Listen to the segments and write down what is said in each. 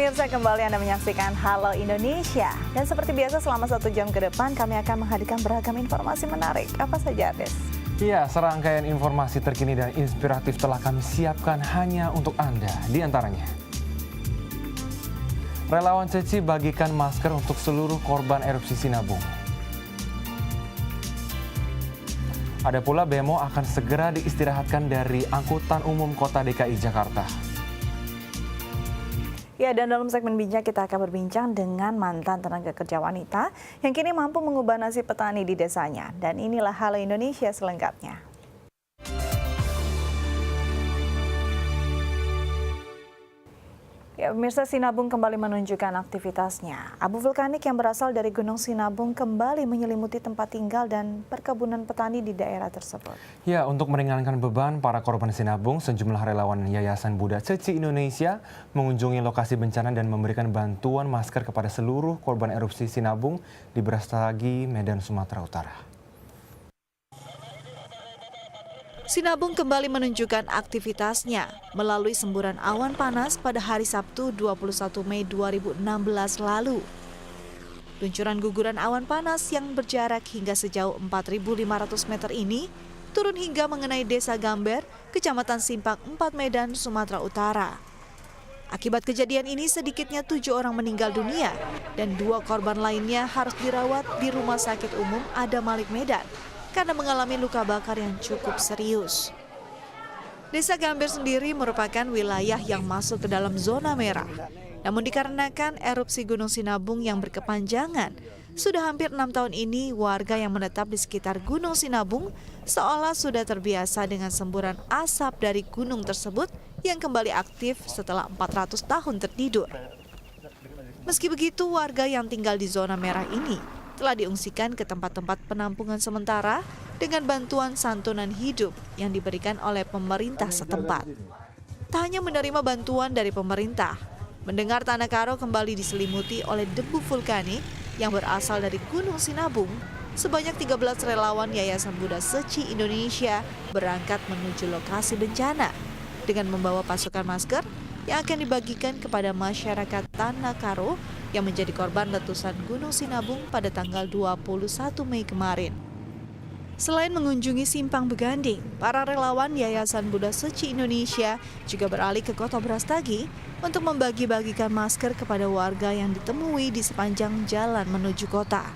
pemirsa, kembali Anda menyaksikan Halo Indonesia. Dan seperti biasa selama 1 jam ke depan kami akan menghadirkan beragam informasi menarik. Apa saja, Des? Ya, serangkaian informasi terkini dan inspiratif telah kami siapkan hanya untuk Anda. Di antaranya, relawan Ceci bagikan masker untuk seluruh korban erupsi Sinabung. Ada pula bemo akan segera diistirahatkan dari angkutan umum Kota DKI Jakarta. Ya, dan dalam segmen bincang kita akan berbincang dengan mantan tenaga kerja wanita yang kini mampu mengubah nasib petani di desanya. Dan inilah Halo Indonesia selengkapnya. Ya, pemirsa, Sinabung kembali menunjukkan aktivitasnya. Abu vulkanik yang berasal dari Gunung Sinabung kembali menyelimuti tempat tinggal dan perkebunan petani di daerah tersebut. Ya, untuk meringankan beban para korban Sinabung, sejumlah relawan Yayasan Buddha Ceci Indonesia mengunjungi lokasi bencana dan memberikan bantuan masker kepada seluruh korban erupsi Sinabung di Brastagi, Medan, Sumatera Utara. Sinabung kembali menunjukkan aktivitasnya melalui semburan awan panas pada hari Sabtu 21 Mei 2016 lalu. Luncuran guguran awan panas yang berjarak hingga sejauh 4.500 meter ini turun hingga mengenai Desa Gamber, Kecamatan Simpang 4, Medan, Sumatera Utara. Akibat kejadian ini sedikitnya 7 orang meninggal dunia dan 2 korban lainnya harus dirawat di Rumah Sakit Umum Adam Malik Medan karena mengalami luka bakar yang cukup serius. Desa Gamber sendiri merupakan wilayah yang masuk ke dalam zona merah. Namun dikarenakan erupsi Gunung Sinabung yang berkepanjangan, sudah hampir 6 tahun ini warga yang menetap di sekitar Gunung Sinabung seolah sudah terbiasa dengan semburan asap dari gunung tersebut yang kembali aktif setelah 400 tahun tertidur. Meski begitu, warga yang tinggal di zona merah ini telah diungsikan ke tempat-tempat penampungan sementara dengan bantuan santunan hidup yang diberikan oleh pemerintah setempat. Tak hanya menerima bantuan dari pemerintah, mendengar Tanah Karo kembali diselimuti oleh debu vulkanik yang berasal dari Gunung Sinabung, sebanyak 13 relawan Yayasan Buddha Ceci Indonesia berangkat menuju lokasi bencana dengan membawa pasukan masker yang akan dibagikan kepada masyarakat Tanah Karo yang menjadi korban letusan Gunung Sinabung pada tanggal 21 Mei kemarin. Selain mengunjungi Simpang Beganding, para relawan Yayasan Buddha Ceci Indonesia juga beralih ke Kota Brastagi untuk membagi-bagikan masker kepada warga yang ditemui di sepanjang jalan menuju kota.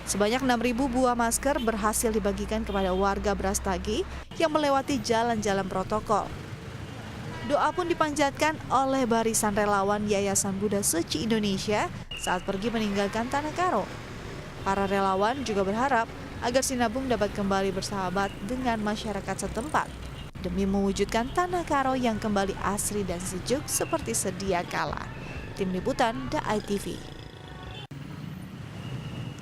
Sebanyak 6.000 buah masker berhasil dibagikan kepada warga Brastagi yang melewati jalan-jalan protokol. Doa pun dipanjatkan oleh barisan relawan Yayasan Buddha Ceci Indonesia saat pergi meninggalkan Tanah Karo. Para relawan juga berharap agar Sinabung dapat kembali bersahabat dengan masyarakat setempat demi mewujudkan Tanah Karo yang kembali asri dan sejuk seperti sedia kala. Tim Liputan DAI TV.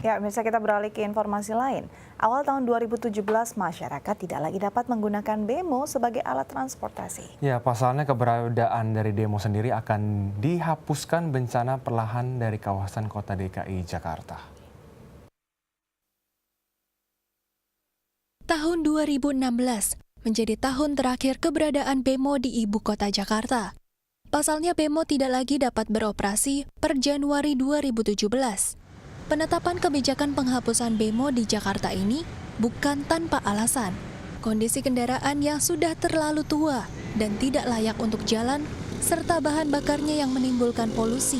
Ya, pemirsa, kita beralih ke informasi lain. Awal tahun 2017, masyarakat tidak lagi dapat menggunakan bemo sebagai alat transportasi. Ya, pasalnya keberadaan dari demo sendiri akan dihapuskan bencana perlahan dari kawasan Kota DKI Jakarta. Tahun 2016 menjadi tahun terakhir keberadaan bemo di ibu kota Jakarta. Pasalnya bemo tidak lagi dapat beroperasi per Januari 2017. Penetapan kebijakan penghapusan bemo di Jakarta ini bukan tanpa alasan. Kondisi kendaraan yang sudah terlalu tua dan tidak layak untuk jalan, serta bahan bakarnya yang menimbulkan polusi,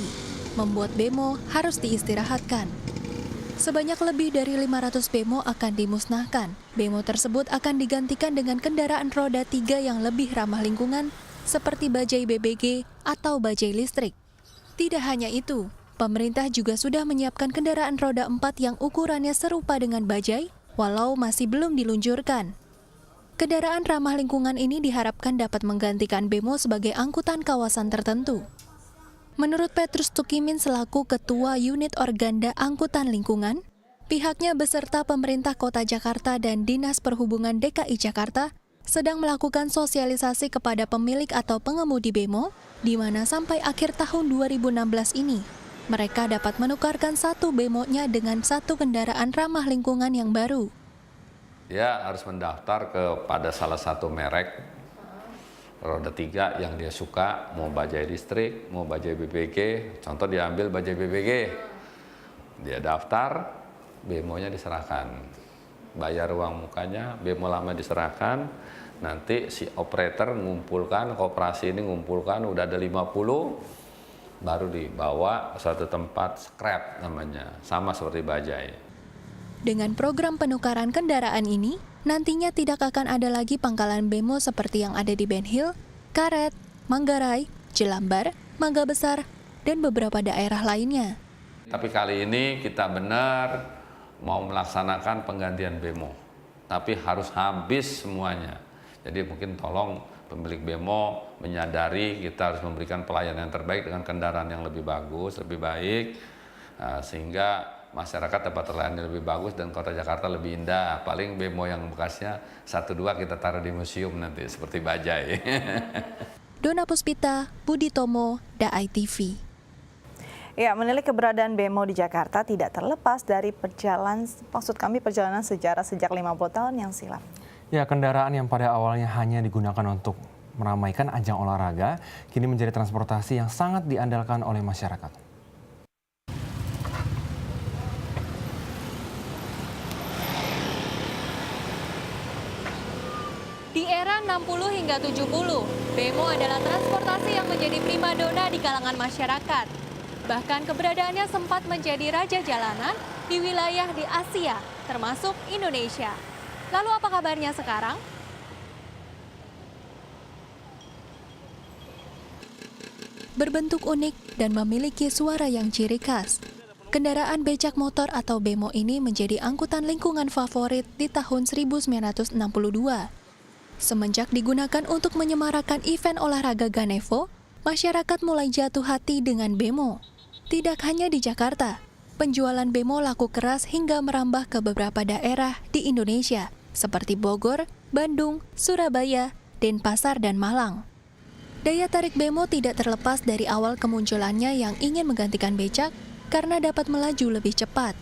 membuat bemo harus diistirahatkan. Sebanyak lebih dari 500 bemo akan dimusnahkan. Bemo tersebut akan digantikan dengan kendaraan roda 3 yang lebih ramah lingkungan, seperti bajai BBG atau bajai listrik. Tidak hanya itu, pemerintah juga sudah menyiapkan kendaraan roda 4 yang ukurannya serupa dengan bajai, walau masih belum diluncurkan. Kendaraan ramah lingkungan ini diharapkan dapat menggantikan bemo sebagai angkutan kawasan tertentu. Menurut Petrus Tukimin selaku Ketua Unit Organda Angkutan Lingkungan, pihaknya beserta pemerintah Kota Jakarta dan Dinas Perhubungan DKI Jakarta sedang melakukan sosialisasi kepada pemilik atau pengemudi bemo, di mana sampai akhir tahun 2016 ini, mereka dapat menukarkan satu bemonya dengan satu kendaraan ramah lingkungan yang baru. Dia harus mendaftar kepada salah satu merek roda 3 yang dia suka, mau bajai listrik, mau bajai BPG, contoh dia ambil bajai BPG, dia daftar, BMO-nya diserahkan, bayar uang mukanya, BMO lama diserahkan, nanti si operator ngumpulkan, koperasi ini ngumpulkan, udah ada 50, baru dibawa ke suatu tempat scrap namanya, sama seperti bajai. Dengan program penukaran kendaraan ini, nantinya tidak akan ada lagi pangkalan bemo seperti yang ada di Ben Hill, Karet, Manggarai, Jelambar, Mangga Besar, dan beberapa daerah lainnya. Tapi kali ini kita benar mau melaksanakan penggantian bemo, tapi harus habis semuanya. Jadi mungkin tolong pemilik bemo menyadari kita harus memberikan pelayanan yang terbaik dengan kendaraan yang lebih bagus, lebih baik, sehingga masyarakat dapat terlayani lebih bagus dan kota Jakarta lebih indah. Paling bemo yang bekasnya 1-2 kita taruh di museum nanti seperti bajai. Dona Puspita, Budi Tomo, DAI TV. Ya, menilai keberadaan bemo di Jakarta tidak terlepas dari perjalanan sejarah sejak 50 tahun yang silam. Ya, kendaraan yang pada awalnya hanya digunakan untuk meramaikan ajang olahraga, kini menjadi transportasi yang sangat diandalkan oleh masyarakat. Di era 60 hingga 70, bemo adalah transportasi yang menjadi primadona di kalangan masyarakat. Bahkan keberadaannya sempat menjadi raja jalanan di wilayah di Asia, termasuk Indonesia. Lalu apa kabarnya sekarang? Berbentuk unik dan memiliki suara yang ciri khas, kendaraan becak motor atau bemo ini menjadi angkutan lingkungan favorit di tahun 1962. Semenjak digunakan untuk menyemarakan event olahraga Ganevo, masyarakat mulai jatuh hati dengan bemo. Tidak hanya di Jakarta, penjualan bemo laku keras hingga merambah ke beberapa daerah di Indonesia, seperti Bogor, Bandung, Surabaya, Denpasar, dan Malang. Daya tarik bemo tidak terlepas dari awal kemunculannya yang ingin menggantikan becak karena dapat melaju lebih cepat,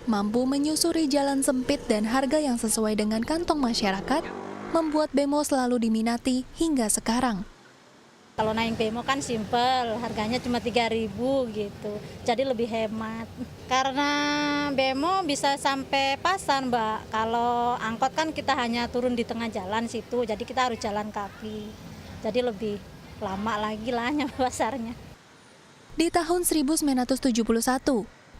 mampu menyusuri jalan sempit dan harga yang sesuai dengan kantong masyarakat, membuat bemo selalu diminati hingga sekarang. Kalau naik bemo kan simpel, harganya cuma 3.000 gitu, jadi lebih hemat. Karena bemo bisa sampai pasar, Mbak. Kalau angkot kan kita hanya turun di tengah jalan situ, jadi kita harus jalan kaki. Jadi lebih lama lagi lah pasarnya. Di tahun 1971,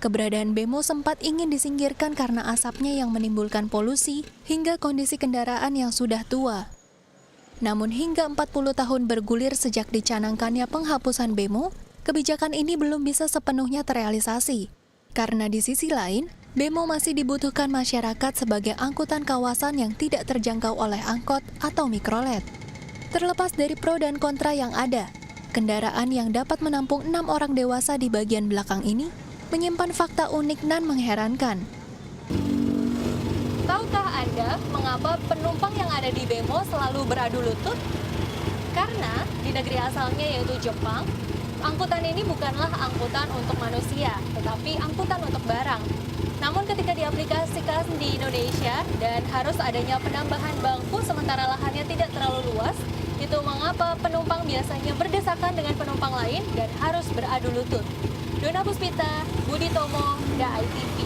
keberadaan bemo sempat ingin disingkirkan karena asapnya yang menimbulkan polusi hingga kondisi kendaraan yang sudah tua. Namun hingga 40 tahun bergulir sejak dicanangkannya penghapusan bemo, kebijakan ini belum bisa sepenuhnya terrealisasi. Karena di sisi lain, bemo masih dibutuhkan masyarakat sebagai angkutan kawasan yang tidak terjangkau oleh angkot atau mikrolet. Terlepas dari pro dan kontra yang ada, kendaraan yang dapat menampung 6 orang dewasa di bagian belakang ini menyimpan fakta unik dan mengherankan. Tahukah Anda mengapa penumpang yang ada di bemo selalu beradu lutut? Karena di negeri asalnya yaitu Jepang, angkutan ini bukanlah angkutan untuk manusia, tetapi angkutan untuk barang. Namun ketika diaplikasikan di Indonesia dan harus adanya penambahan bangku sementara lahannya tidak terlalu luas, itu mengapa penumpang biasanya berdesakan dengan penumpang lain dan harus beradu lutut. Dona Puspita, Budi Tomo, DAI TV.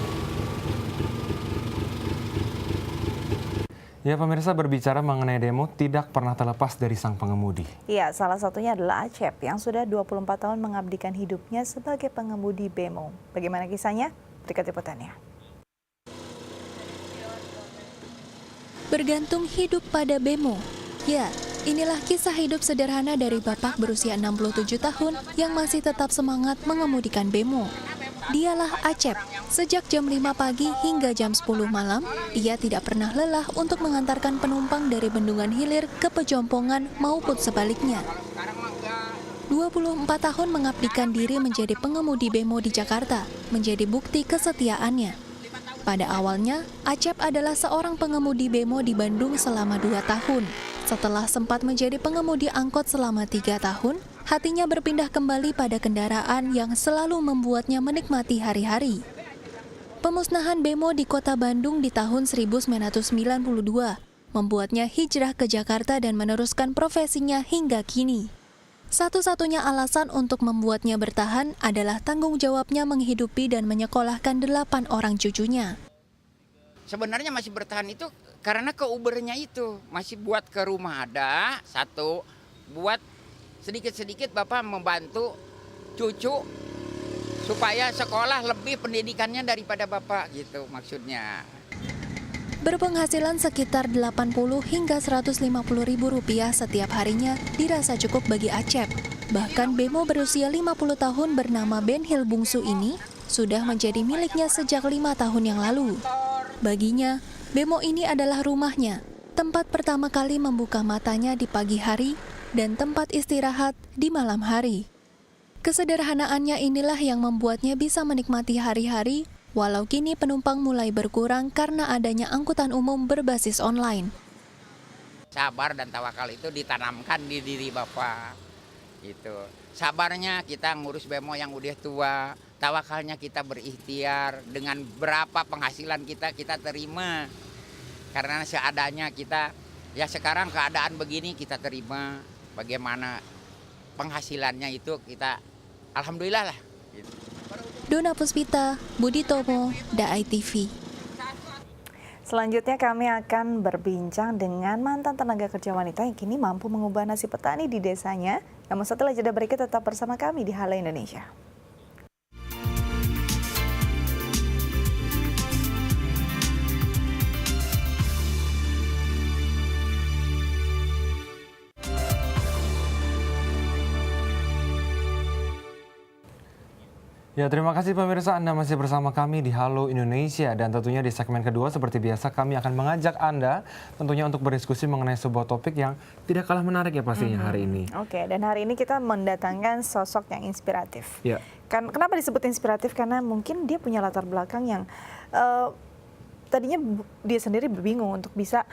Ya, pemirsa, berbicara mengenai demo tidak pernah terlepas dari sang pengemudi. Ya, salah satunya adalah Acep yang sudah 24 tahun mengabdikan hidupnya sebagai pengemudi bemo. Bagaimana kisahnya? Berikut liputannya. Bergantung hidup pada bemo. Ya, inilah kisah hidup sederhana dari bapak berusia 67 tahun yang masih tetap semangat mengemudikan bemo. Dialah Acep. Sejak jam 5 pagi hingga jam 10 malam, ia tidak pernah lelah untuk mengantarkan penumpang dari Bendungan Hilir ke Pejompongan maupun sebaliknya. 24 tahun mengabdikan diri menjadi pengemudi bemo di Jakarta, menjadi bukti kesetiaannya. Pada awalnya, Acep adalah seorang pengemudi bemo di Bandung selama 2 tahun. Setelah sempat menjadi pengemudi angkot selama 3 tahun, hatinya berpindah kembali pada kendaraan yang selalu membuatnya menikmati hari-hari. Pemusnahan bemo di kota Bandung di tahun 1992 membuatnya hijrah ke Jakarta dan meneruskan profesinya hingga kini. Satu-satunya alasan untuk membuatnya bertahan adalah tanggung jawabnya menghidupi dan menyekolahkan 8 orang cucunya. Sebenarnya masih bertahan itu karena ke Ubernya itu. Masih buat ke rumah ada, satu. Buat sedikit-sedikit Bapak membantu cucu supaya sekolah lebih pendidikannya daripada Bapak gitu maksudnya. Berpenghasilan sekitar 80 hingga 150 ribu rupiah setiap harinya dirasa cukup bagi Acep. Bahkan Bemo berusia 50 tahun bernama Benhil Bungsu ini sudah menjadi miliknya sejak 5 tahun yang lalu. Baginya, Bemo ini adalah rumahnya, tempat pertama kali membuka matanya di pagi hari dan tempat istirahat di malam hari. Kesederhanaannya inilah yang membuatnya bisa menikmati hari-hari walau kini penumpang mulai berkurang karena adanya angkutan umum berbasis online. Sabar dan tawakal itu ditanamkan di diri Bapak. Gitu. Sabarnya kita ngurus Bemo yang udah tua, tawakalnya kita berikhtiar dengan berapa penghasilan kita terima. Karena seadanya kita, ya sekarang keadaan begini kita terima. Bagaimana penghasilannya itu kita, alhamdulillah lah. Gitu. Dona Puspita, Budi Tomo, Dai TV. Selanjutnya kami akan berbincang dengan mantan tenaga kerja wanita yang kini mampu mengubah nasib petani di desanya. Namun setelah jeda berikut tetap bersama kami di Halo Indonesia. Ya, terima kasih pemirsa, Anda masih bersama kami di Halo Indonesia. Dan tentunya di segmen kedua seperti biasa kami akan mengajak Anda tentunya untuk berdiskusi mengenai sebuah topik yang tidak kalah menarik ya pastinya hari ini. Oke, dan hari ini kita mendatangkan sosok yang inspiratif. Ya. Kenapa disebut inspiratif? Karena mungkin dia punya latar belakang yang tadinya dia sendiri bingung untuk bisa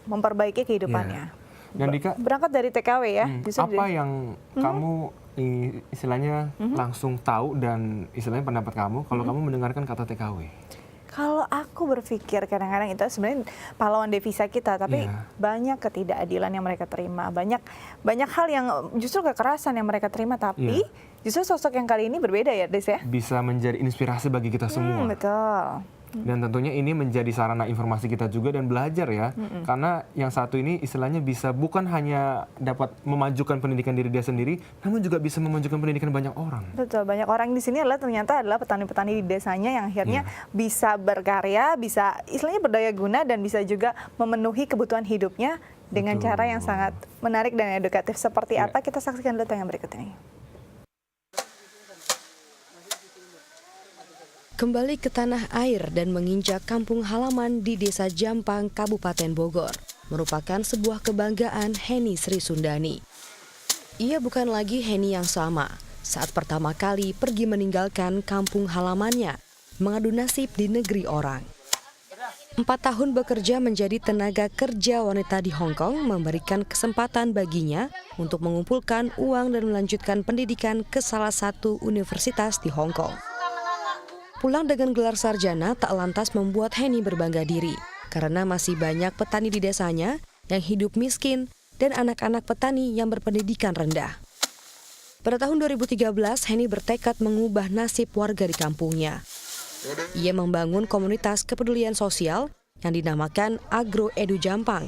memperbaiki kehidupannya. Dan Dika, berangkat dari TKW ya. apa yang kamu istilahnya langsung tahu dan istilahnya pendapat kamu kalau kamu mendengarkan kata TKW? Kalau aku berpikir kadang-kadang itu sebenarnya pahlawan devisa kita, tapi banyak ketidakadilan yang mereka terima, banyak hal yang justru kekerasan yang mereka terima, tapi justru sosok yang kali ini berbeda ya, Des ya. Bisa menjadi inspirasi bagi kita semua. Betul. Dan tentunya ini menjadi sarana informasi kita juga dan belajar ya. Karena yang satu ini istilahnya bisa bukan hanya dapat memajukan pendidikan diri dia sendiri, namun juga bisa memajukan pendidikan banyak orang. Betul, banyak orang di sini ternyata adalah petani-petani di desanya yang akhirnya bisa berkarya, bisa istilahnya berdaya guna dan bisa juga memenuhi kebutuhan hidupnya dengan cara yang sangat menarik dan edukatif. Seperti apa, kita saksikan dulu tayangan berikut ini. Kembali ke tanah air dan menginjak kampung halaman di Desa Jampang, Kabupaten Bogor, merupakan sebuah kebanggaan Heni Sri Sundani. Ia bukan lagi Heni yang sama saat pertama kali pergi meninggalkan kampung halamannya, mengadu nasib di negeri orang. 4 tahun bekerja menjadi tenaga kerja wanita di Hong Kong memberikan kesempatan baginya untuk mengumpulkan uang dan melanjutkan pendidikan ke salah satu universitas di Hong Kong. Pulang dengan gelar sarjana tak lantas membuat Heni berbangga diri, karena masih banyak petani di desanya yang hidup miskin dan anak-anak petani yang berpendidikan rendah. Pada tahun 2013, Heni bertekad mengubah nasib warga di kampungnya. Ia membangun komunitas kepedulian sosial yang dinamakan Agro Edu Jampang,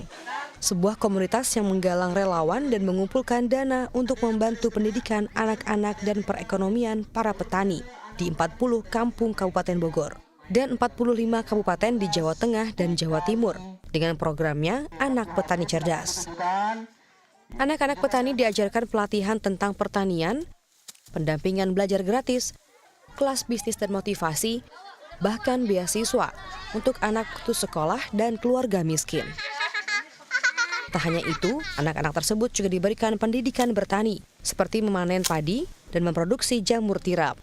sebuah komunitas yang menggalang relawan dan mengumpulkan dana untuk membantu pendidikan anak-anak dan perekonomian para petani di 40 kampung Kabupaten Bogor dan 45 kabupaten di Jawa Tengah dan Jawa Timur dengan programnya Anak Petani Cerdas. Anak-anak petani diajarkan pelatihan tentang pertanian, pendampingan belajar gratis, kelas bisnis dan motivasi, bahkan beasiswa untuk anak putus sekolah dan keluarga miskin. Tak hanya itu, anak-anak tersebut juga diberikan pendidikan bertani, seperti memanen padi dan memproduksi jamur tiram.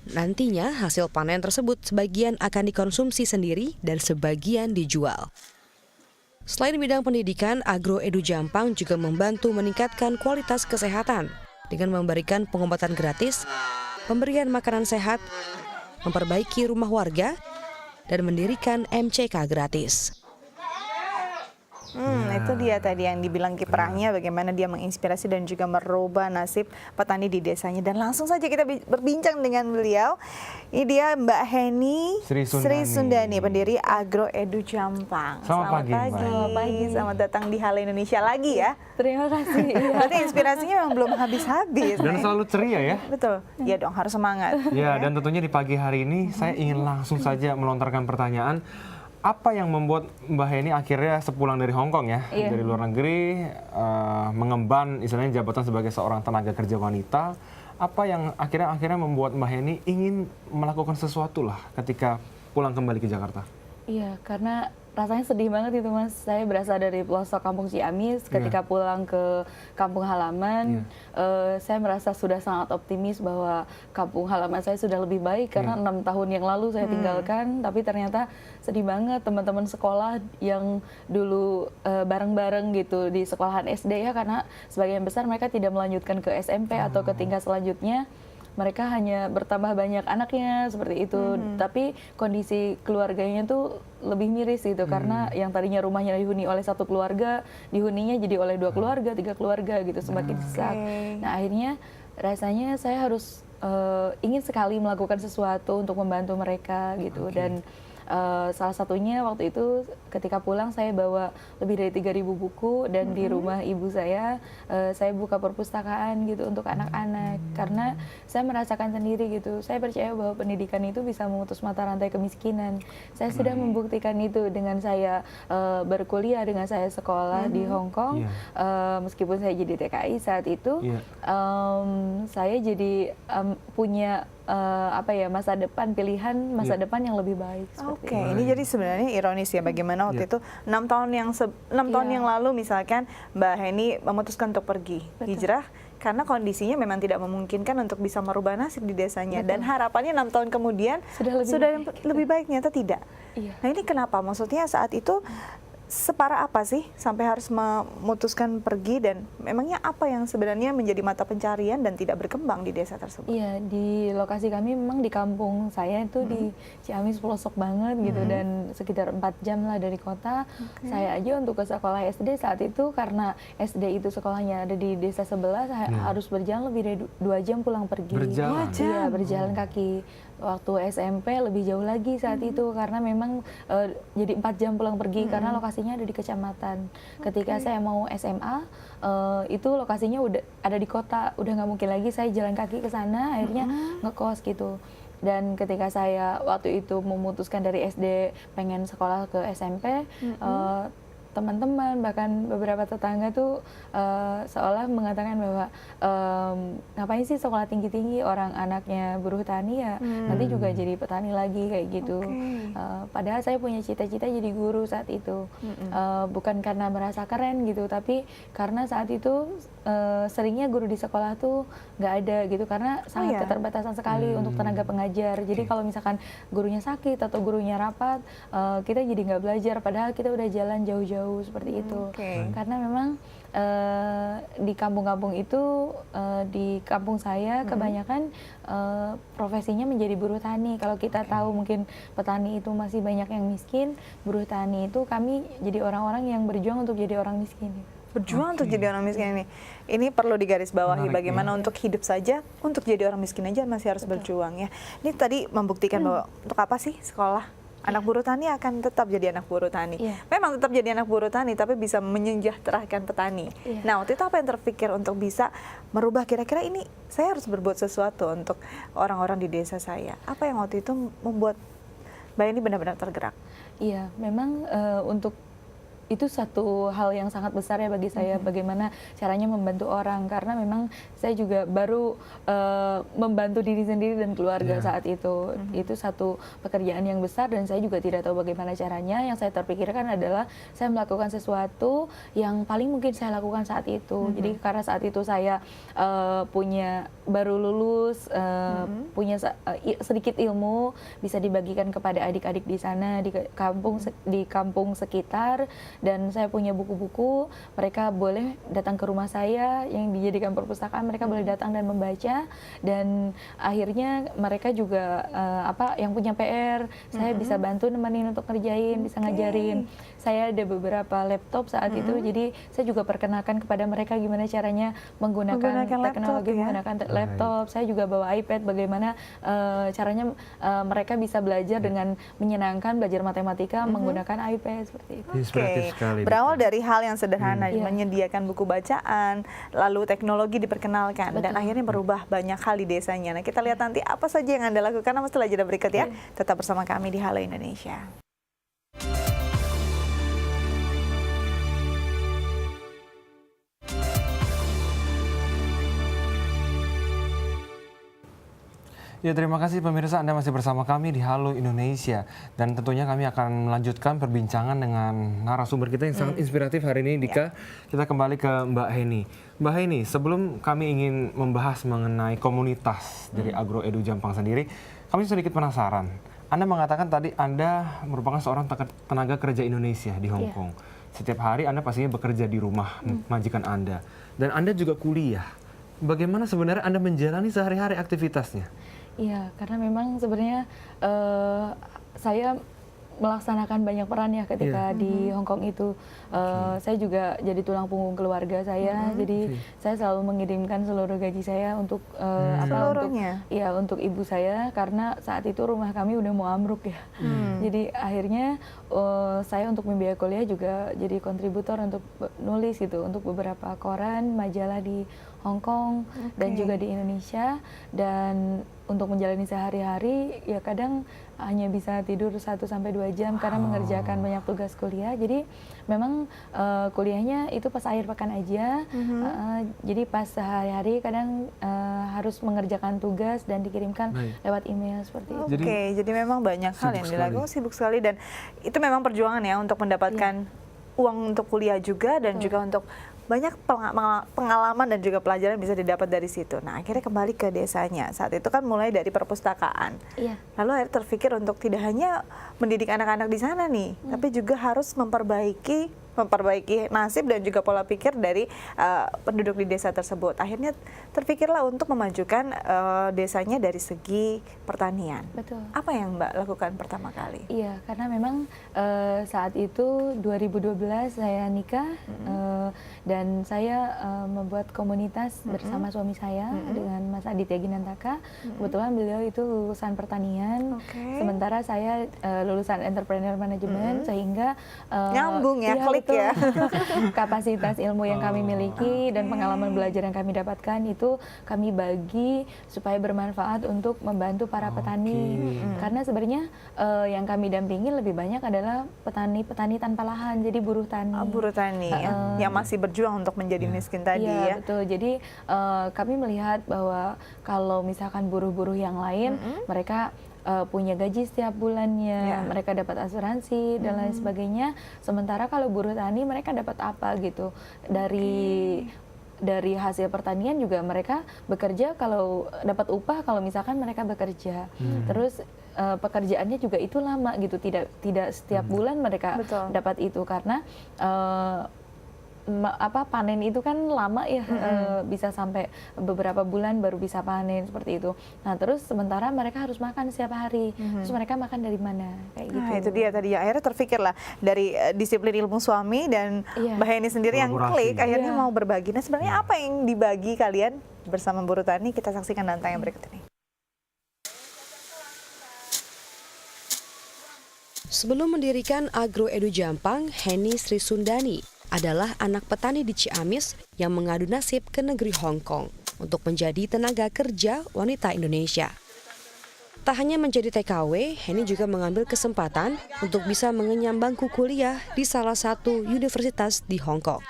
Nantinya hasil panen tersebut sebagian akan dikonsumsi sendiri dan sebagian dijual. Selain bidang pendidikan, Agro Edu Jampang juga membantu meningkatkan kualitas kesehatan dengan memberikan pengobatan gratis, pemberian makanan sehat, memperbaiki rumah warga, dan mendirikan MCK gratis. Itu dia tadi yang dibilang kiprahnya, bagaimana dia menginspirasi dan juga merubah nasib petani di desanya. Dan langsung saja kita berbincang dengan beliau. Ini dia Mbak Heni Sri Sundani, pendiri Agro Edu Jampang. Selamat pagi, Mbak. Selamat pagi. Selamat datang di Halo Indonesia lagi ya. Terima kasih. Berarti inspirasinya memang belum habis-habis. Dan selalu ceria ya. Betul. Ya dong, harus semangat. Ya, dan tentunya di pagi hari ini saya ingin langsung saja melontarkan pertanyaan. Apa yang membuat Mbak Heni akhirnya sepulang dari Hong Kong ya, dari luar negeri, mengemban istilahnya jabatan sebagai seorang tenaga kerja wanita, apa yang akhirnya membuat Mbak Heni ingin melakukan sesuatu lah ketika pulang kembali ke Jakarta? Iya, karena rasanya sedih banget itu Mas. Saya berasal dari pelosok kampung Ciamis, ketika pulang ke kampung halaman, saya merasa sudah sangat optimis bahwa kampung halaman saya sudah lebih baik karena 6 tahun yang lalu saya tinggalkan, tapi ternyata sedih banget teman-teman sekolah yang dulu bareng-bareng gitu di sekolahan SD ya, karena sebagian besar mereka tidak melanjutkan ke SMP atau ke tingkat selanjutnya. Mereka hanya bertambah banyak anaknya seperti itu, tapi kondisi keluarganya tuh lebih miris gitu, karena yang tadinya rumahnya dihuni oleh satu keluarga, dihuninya jadi oleh 2 keluarga, 3 keluarga gitu, semakin sesak. Nah akhirnya rasanya saya harus ingin sekali melakukan sesuatu untuk membantu mereka gitu, dan salah satunya waktu itu ketika pulang saya bawa lebih dari 3.000 buku, dan di rumah ibu saya buka perpustakaan gitu untuk anak-anak, karena saya merasakan sendiri gitu, saya percaya bahwa pendidikan itu bisa memutus mata rantai kemiskinan. Saya sudah membuktikan itu dengan saya berkuliah, dengan saya sekolah di Hong Kong, meskipun saya jadi TKI saat itu, saya jadi punya masa depan, pilihan masa depan yang lebih baik. Oke, ini jadi sebenarnya ironis ya, bagaimana waktu itu 6 tahun yang lalu misalkan Mbak Heni memutuskan untuk pergi hijrah karena kondisinya memang tidak memungkinkan untuk bisa merubah nasib di desanya. Dan harapannya 6 tahun kemudian sudah lebih baik, ternyata tidak. Nah ini kenapa? Maksudnya saat itu separah apa sih sampai harus memutuskan pergi, dan memangnya apa yang sebenarnya menjadi mata pencarian dan tidak berkembang di desa tersebut? Iya, di lokasi kami memang di kampung saya itu di Ciamis pelosok banget gitu, dan sekitar 4 jam lah dari kota. Saya aja untuk ke sekolah SD saat itu, karena SD itu sekolahnya ada di desa sebelah, saya harus berjalan lebih dari 2 jam pulang pergi. Berjalan? Iya, berjalan kaki. Waktu SMP lebih jauh lagi saat itu, karena memang jadi 4 jam pulang pergi, karena lokasinya ada di kecamatan. Ketika saya mau SMA, itu lokasinya udah ada di kota, udah nggak mungkin lagi saya jalan kaki ke sana, akhirnya ngekos gitu. Dan ketika saya waktu itu memutuskan dari SD pengen sekolah ke SMP, teman-teman bahkan beberapa tetangga tuh seolah mengatakan bahwa ngapain sih sekolah tinggi-tinggi, orang anaknya buruh tani ya nanti juga jadi petani lagi kayak gitu. Padahal saya punya cita-cita jadi guru saat itu, bukan karena merasa keren gitu, tapi karena saat itu seringnya guru di sekolah tuh nggak ada gitu, karena sangat keterbatasan sekali untuk tenaga pengajar. Jadi kalau misalkan gurunya sakit atau gurunya rapat, kita jadi nggak belajar, padahal kita udah jalan jauh-jauh seperti itu. Karena memang di kampung-kampung itu, di kampung saya kebanyakan profesinya menjadi buruh tani. Kalau kita tahu mungkin petani itu masih banyak yang miskin, buruh tani itu kami jadi orang-orang yang berjuang untuk jadi orang miskin. Berjuang untuk jadi orang miskin ini perlu digarisbawahi, bagaimana untuk hidup saja, untuk jadi orang miskin aja masih harus berjuang ya. Ini tadi membuktikan bahwa untuk apa sih sekolah? Anak buruh tani akan tetap jadi anak buruh tani. Memang tetap jadi anak buruh tani, tapi bisa menyejahterakan petani. Nah, waktu itu apa yang terpikir untuk bisa merubah, kira-kira ini saya harus berbuat sesuatu untuk orang-orang di desa saya. Apa yang waktu itu membuat Mbak ini benar-benar tergerak? Iya, memang untuk itu satu hal yang sangat besar ya bagi saya, bagaimana caranya membantu orang, karena memang saya juga baru membantu diri sendiri dan keluarga saat itu. Itu satu pekerjaan yang besar dan saya juga tidak tahu bagaimana caranya. Yang saya terpikirkan adalah saya melakukan sesuatu yang paling mungkin saya lakukan saat itu. Jadi karena saat itu saya punya baru lulus, punya sedikit ilmu, bisa dibagikan kepada adik-adik di sana di kampung sekitar. dan saya punya buku-buku, mereka boleh datang ke rumah saya yang dijadikan perpustakaan, mereka boleh datang dan membaca, dan akhirnya mereka juga yang punya PR, saya bisa bantu nemenin untuk ngerjain, bisa ngajarin. Saya ada beberapa laptop saat itu, jadi saya juga perkenalkan kepada mereka gimana caranya menggunakan teknologi, menggunakan laptop. Saya juga bawa iPad, bagaimana caranya mereka bisa belajar dengan menyenangkan, belajar matematika menggunakan iPad seperti itu. Inspiratif sekali. Berawal dari hal yang sederhana, menyediakan buku bacaan, lalu teknologi diperkenalkan, dan akhirnya berubah banyak hal di desanya. Nah, kita lihat nanti apa saja yang Anda lakukan setelah jeda berikut ya. Tetap bersama kami di Halo Indonesia. Ya, terima kasih pemirsa, Anda masih bersama kami di Halo Indonesia. Dan tentunya kami akan melanjutkan perbincangan dengan narasumber kita yang sangat inspiratif hari ini, Dika. Kita kembali ke Mbak Heni. Mbak Heni, sebelum kami ingin membahas mengenai komunitas dari Agro Edu Jampang sendiri, kami sedikit penasaran. Anda mengatakan tadi Anda merupakan seorang tenaga kerja Indonesia di Hong Kong. Setiap hari Anda pastinya bekerja di rumah majikan Anda. Dan Anda juga kuliah. Bagaimana sebenarnya Anda menjalani sehari-hari aktivitasnya? Iya, karena memang sebenarnya saya melaksanakan banyak peran ya ketika di Hong Kong itu. Saya juga jadi tulang punggung keluarga saya, jadi saya selalu mengirimkan seluruh gaji saya untuk untuk ibu saya, karena saat itu rumah kami udah mau ambruk ya. Jadi akhirnya saya untuk membiayai kuliah juga jadi kontributor untuk nulis gitu untuk beberapa koran, majalah di Hong Kong dan juga di Indonesia. Dan untuk menjalani sehari-hari ya kadang hanya bisa tidur 1-2 jam karena mengerjakan banyak tugas kuliah. Jadi memang kuliahnya itu pas akhir pekan aja. Jadi pas sehari-hari kadang harus mengerjakan tugas dan dikirimkan lewat email seperti itu. Jadi memang banyak hal yang dilakukan, sibuk sekali, dan itu memang perjuangan ya untuk mendapatkan uang untuk kuliah juga, dan juga untuk banyak pengalaman dan juga pelajaran bisa didapat dari situ. Nah, akhirnya kembali ke desanya. Saat itu kan mulai dari perpustakaan. Lalu akhirnya terpikir untuk tidak hanya mendidik anak-anak di sana nih, tapi juga harus memperbaiki nasib dan juga pola pikir dari penduduk di desa tersebut. Akhirnya terpikirlah untuk memajukan desanya dari segi pertanian. Betul. Apa yang Mbak lakukan pertama kali? Iya, karena memang saat itu 2012 saya nikah, dan saya membuat komunitas bersama suami saya dengan Mas Aditya Ginantaka. Kebetulan beliau itu lulusan pertanian, sementara saya lulusan entrepreneur management, sehingga nyambung ya, klik ya. Kapasitas ilmu yang kami miliki dan pengalaman belajar yang kami dapatkan itu kami bagi supaya bermanfaat untuk membantu para petani. Karena sebenarnya yang kami dampingi lebih banyak adalah petani-petani tanpa lahan, jadi buruh tani. Buruh tani yang masih berjuang untuk menjadi miskin tadi ya. Betul. Jadi kami melihat bahwa kalau misalkan buruh-buruh yang lain, mereka punya gaji setiap bulannya, mereka dapat asuransi dan lain sebagainya. Sementara kalau buruh tani mereka dapat apa gitu dari hasil pertanian juga mereka bekerja, kalau dapat upah kalau misalkan mereka bekerja. Terus pekerjaannya juga itu lama gitu, tidak setiap bulan mereka dapat itu, karena panen itu kan lama ya, bisa sampai beberapa bulan baru bisa panen seperti itu. Nah, terus sementara mereka harus makan setiap hari. Terus mereka makan dari mana? Kayak gitu. Nah, itu dia tadi ya. Akhirnya terfikirlah dari disiplin ilmu suami dan Mbak Heni sendiri yang klik akhirnya mau berbagi. Nah, sebenarnya apa yang dibagi kalian bersama buruh tani? Kita saksikan dalam tayangan berikut ini. Sebelum mendirikan Agro Edu Jampang, Heni Sri Sundani adalah anak petani di Ciamis yang mengadu nasib ke negeri Hong Kong untuk menjadi tenaga kerja wanita Indonesia. Tak hanya menjadi TKW, Heni juga mengambil kesempatan untuk bisa mengenyam bangku kuliah di salah satu universitas di Hong Kong.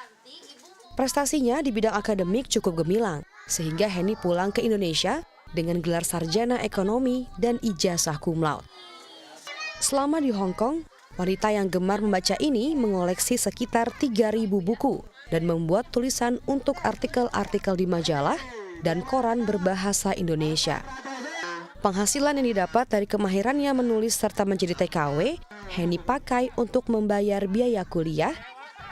Prestasinya di bidang akademik cukup gemilang, sehingga Heni pulang ke Indonesia dengan gelar sarjana ekonomi dan ijazah cum laude. Selama di Hong Kong, wanita yang gemar membaca ini mengoleksi sekitar 3.000 buku dan membuat tulisan untuk artikel-artikel di majalah dan koran berbahasa Indonesia. Penghasilan yang didapat dari kemahirannya menulis serta menjadi TKW, Heni pakai untuk membayar biaya kuliah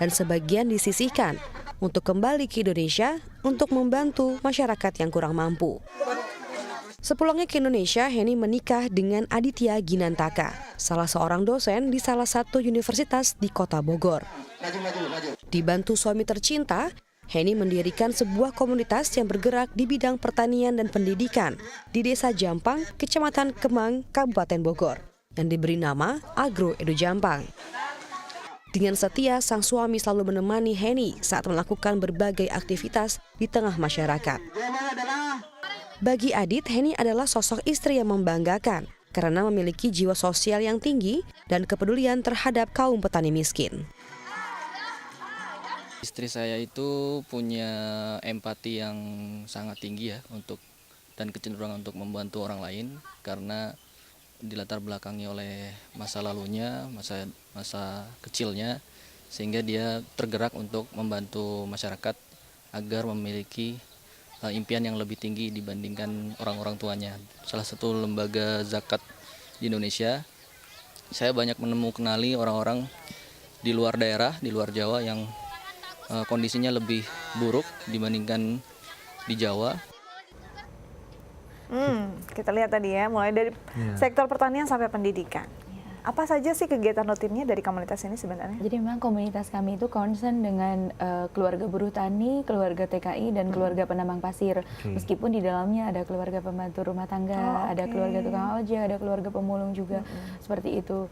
dan sebagian disisihkan untuk kembali ke Indonesia untuk membantu masyarakat yang kurang mampu. Sepulangnya ke Indonesia, Henny menikah dengan Aditya Ginantaka, salah seorang dosen di salah satu universitas di Kota Bogor. Dibantu suami tercinta, Henny mendirikan sebuah komunitas yang bergerak di bidang pertanian dan pendidikan di Desa Jampang, Kecamatan Kemang, Kabupaten Bogor, yang diberi nama Agro Edu Jampang. Dengan setia, sang suami selalu menemani Henny saat melakukan berbagai aktivitas di tengah masyarakat. Bagi Adit, Henny adalah sosok istri yang membanggakan karena memiliki jiwa sosial yang tinggi dan kepedulian terhadap kaum petani miskin. Istri saya itu punya empati yang sangat tinggi ya dan kecenderungan untuk membantu orang lain karena dilatar belakangi oleh masa lalunya, masa kecilnya, sehingga dia tergerak untuk membantu masyarakat agar memiliki impian yang lebih tinggi dibandingkan orang-orang tuanya. Salah satu lembaga zakat di Indonesia, saya banyak kenali orang-orang di luar daerah, di luar Jawa yang kondisinya lebih buruk dibandingkan di Jawa. Kita lihat tadi ya, mulai dari sektor pertanian sampai pendidikan. Apa saja sih kegiatan rutinnya dari komunitas ini sebenarnya? Jadi memang komunitas kami itu concern dengan keluarga buruh tani, keluarga TKI, dan keluarga penambang pasir. Meskipun di dalamnya ada keluarga pembantu rumah tangga, ada keluarga tukang ojek, ada keluarga pemulung juga, seperti itu.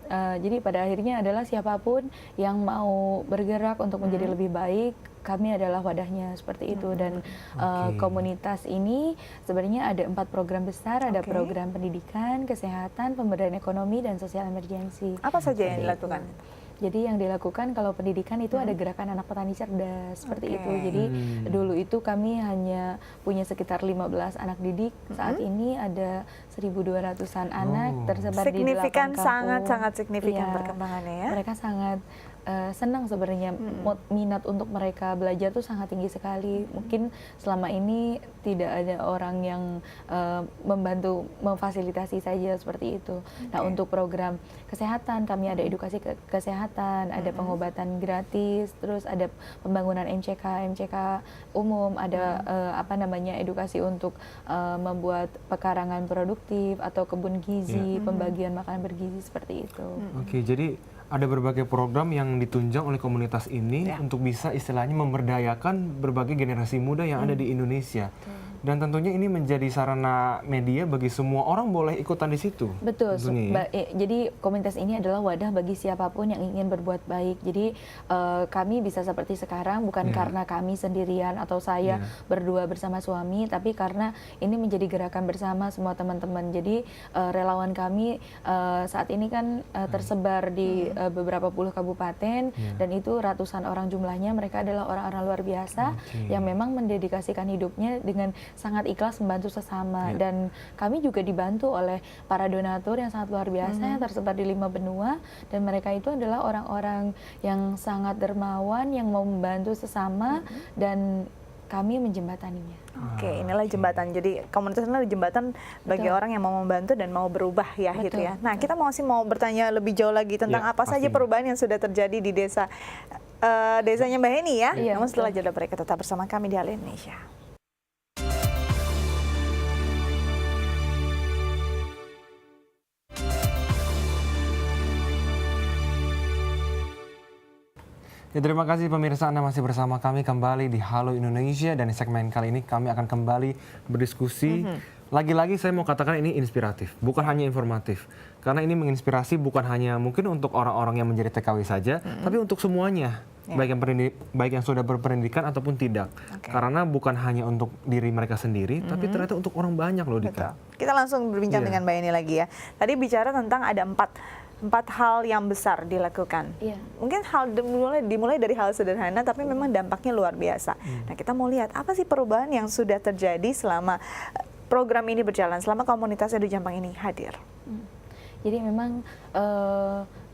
Jadi pada akhirnya adalah siapapun yang mau bergerak untuk menjadi lebih baik, kami adalah wadahnya seperti itu. Dan komunitas ini sebenarnya ada 4 program besar, ada program pendidikan, kesehatan, pemberdayaan ekonomi, dan sosial emergensi. Apa saja yang dilakukan? Jadi yang dilakukan kalau pendidikan itu ada gerakan anak petani cerdas, seperti itu. Jadi dulu itu kami hanya punya sekitar 15 anak didik. Saat ini ada 1.200-an anak tersebar di 8 kampung. Sangat signifikan perkembangannya ya. Mereka sangat senang sebenarnya, minat untuk mereka belajar tuh sangat tinggi sekali. Mungkin selama ini tidak ada orang yang membantu memfasilitasi saja seperti itu. Nah, untuk program kesehatan kami ada edukasi kesehatan, ada pengobatan gratis, terus ada pembangunan MCK umum, ada edukasi untuk membuat pekarangan produktif atau kebun gizi, pembagian makanan bergizi seperti itu. Oke, jadi ada berbagai program yang ditunjang oleh komunitas ini untuk bisa istilahnya memberdayakan berbagai generasi muda yang ada di Indonesia. Dan tentunya ini menjadi sarana media bagi semua orang boleh ikutan di situ. Betul. Jadi komunitas ini adalah wadah bagi siapapun yang ingin berbuat baik. Jadi kami bisa seperti sekarang bukan karena kami sendirian atau saya berdua bersama suami, tapi karena ini menjadi gerakan bersama semua teman-teman. Jadi relawan kami saat ini kan tersebar di beberapa puluh kabupaten dan itu ratusan orang jumlahnya. Mereka adalah orang-orang luar biasa yang memang mendedikasikan hidupnya dengan sangat ikhlas membantu sesama. Dan kami juga dibantu oleh para donatur yang sangat luar biasa yang tersebar di 5 benua, dan mereka itu adalah orang-orang yang sangat dermawan yang mau membantu sesama dan kami menjembataninya. Oke, inilah jembatan. Jadi komunitas ini adalah jembatan bagi orang yang mau membantu dan mau berubah ya, gitu ya. Nah, kita mau bertanya lebih jauh lagi tentang apa saja perubahan yang sudah terjadi di desanya Mbak Henny ya. Namun setelah jeda break tetap bersama kami di Halo Indonesia. Ya, terima kasih pemirsa, Anda masih bersama kami kembali di Halo Indonesia, dan di segmen kali ini kami akan kembali berdiskusi. Lagi-lagi saya mau katakan ini inspiratif, bukan hanya informatif. Karena ini menginspirasi bukan hanya mungkin untuk orang-orang yang menjadi TKW saja, tapi untuk semuanya. Baik yang sudah berpendidikan ataupun tidak. Karena bukan hanya untuk diri mereka sendiri, tapi ternyata untuk orang banyak loh, Dita. Kita langsung berbincang dengan Mbak Henny lagi ya. Tadi bicara tentang ada empat hal yang besar dilakukan. Mungkin dimulai dari hal sederhana, tapi memang dampaknya luar biasa. Nah, kita mau lihat apa sih perubahan yang sudah terjadi selama program ini berjalan, selama komunitas Edu Jampang ini hadir. Jadi memang